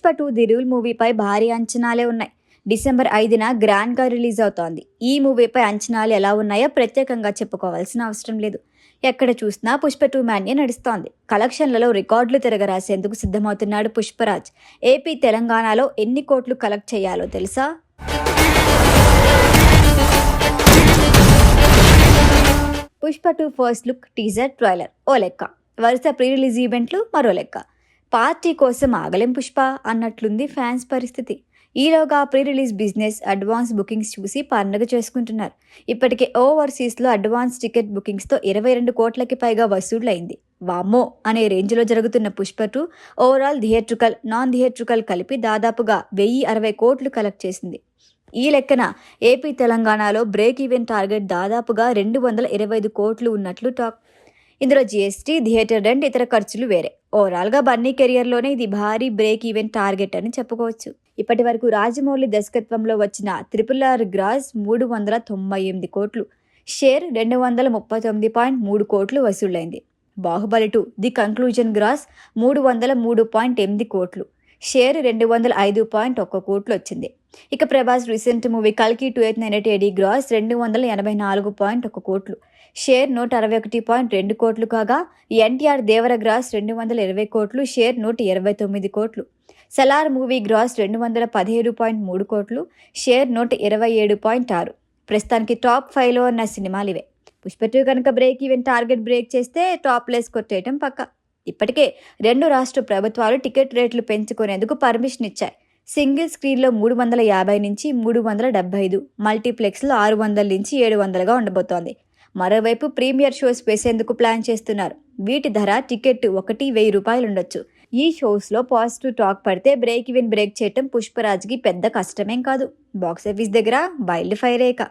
Pushpa 2 the rule మూవీపై భారీ అంచనాలే ఉన్నాయి. December 5న గ్రాండ్గా రిలీజ్ అవుతోంది. ఈ మూవీపై అంచనాలు ఎలా ఉన్నాయో ప్రత్యేకంగా చెప్పుకోవాల్సిన అవసరం లేదు. ఎక్కడ చూసినా పుష్ప 2 మ్యాన్యే నడుస్తోంది. కలెక్షన్లలో రికార్డులు తిరగరాసేందుకు సిద్ధమవుతున్నాడు పుష్పరాజ్. ఏపీ, తెలంగాణలో ఎన్ని కోట్లు కలెక్ట్ చేయాలో తెలుసా? Pushpa 2 first look, teaser, trailer ఓ లెక్క, వరుస ప్రీ రిలీజ్ ఈవెంట్లు మరో లెక్క. పార్టీ కోసం ఆగలేం పుష్ప అన్నట్లుంది ఫ్యాన్స్ పరిస్థితి. ఈలోగా pre release business, advance bookings చూసి పండుగ చేసుకుంటున్నారు. ఇప్పటికే ఓవర్సీస్లో అడ్వాన్స్ టికెట్ బుకింగ్స్తో 22 కోట్లకి పైగా వసూళ్లైంది. వామ్మో అనే రేంజ్లో జరుగుతున్న Pushpa 2 overall theatrical, non theatrical కలిపి దాదాపుగా 1060 కోట్లు కలెక్ట్ చేసింది. ఈ లెక్కన ఏపీ, తెలంగాణలో బ్రేక్ ఈవెన్ టార్గెట్ దాదాపుగా 225 కోట్లు ఉన్నట్లు టాక్. ఇందులో జీఎస్టీ, థియేటర్ రెంట్, ఇతర ఖర్చులు వేరే. ఓవరాల్గా బన్నీ కెరియర్లోనే ఇది భారీ బ్రేక్ ఈవెన్ టార్గెట్ అని చెప్పుకోవచ్చు. ఇప్పటి వరకు రాజమౌళి దర్శకత్వంలో వచ్చిన RRR గ్రాస్ 398 కోట్లు, షేర్ 239.3 కోట్లు వసూళ్లైంది. బాహుబలి 2 ది కంక్లూజన్ గ్రాస్ 303.8 కోట్లు, షేర్ 205.1 కోట్లు వచ్చింది. ఇక ప్రభాస్ రీసెంట్ మూవీ కల్కి 2890 గ్రాస్ 284.1 కోట్లు, షేర్ 161.2 కోట్లు కాగా ఎన్టీఆర్ దేవర గ్రాస్ 220 కోట్లు, షేర్ 129 కోట్లు. సలార్ మూవీ గ్రాస్ 217.3 కోట్లు, షేర్ 127.6. ప్రస్తుతానికి టాప్ 5లో ఉన్న సినిమాలు ఇవే. పుష్ప 2 కనుక బ్రేక్ ఈవెన్ టార్గెట్ బ్రేక్ చేస్తే టాప్ ప్లేస్ కొట్టేయటం పక్కా. ఇప్పటికే 2 రాష్ట్ర ప్రభుత్వాలు టికెట్ రేట్లు పెంచుకునేందుకు పర్మిషన్ ఇచ్చాయి. సింగిల్ స్క్రీన్లో 350 నుంచి 375, మల్టీప్లెక్స్లో 600 నుంచి 700గా ఉండబోతోంది. మరోవైపు ప్రీమియర్ షోస్ వేసేందుకు ప్లాన్ చేస్తున్నారు. వీటి ధర టికెట్ ఒకటి 1000 రూపాయలు ఉండొచ్చు. ఈ షోస్లో పాజిటివ్ టాక్ పడితే బ్రేక్ ఈవెన్ బ్రేక్ చేయటం పుష్పరాజ్కి పెద్ద కష్టమేం కాదు. బాక్సాఫీస్ దగ్గర వైల్డ్ ఫైర్ ఏక.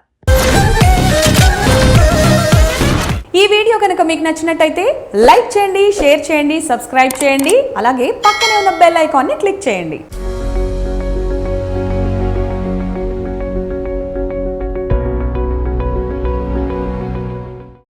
ఈ వీడియో కనుక మీకు నచ్చినట్టయితే లైక్ చేయండి, షేర్ చేయండి, సబ్స్క్రైబ్ చేయండి. అలాగే పక్కనే ఉన్న బెల్ ఐకాన్ని క్లిక్ చేయండి.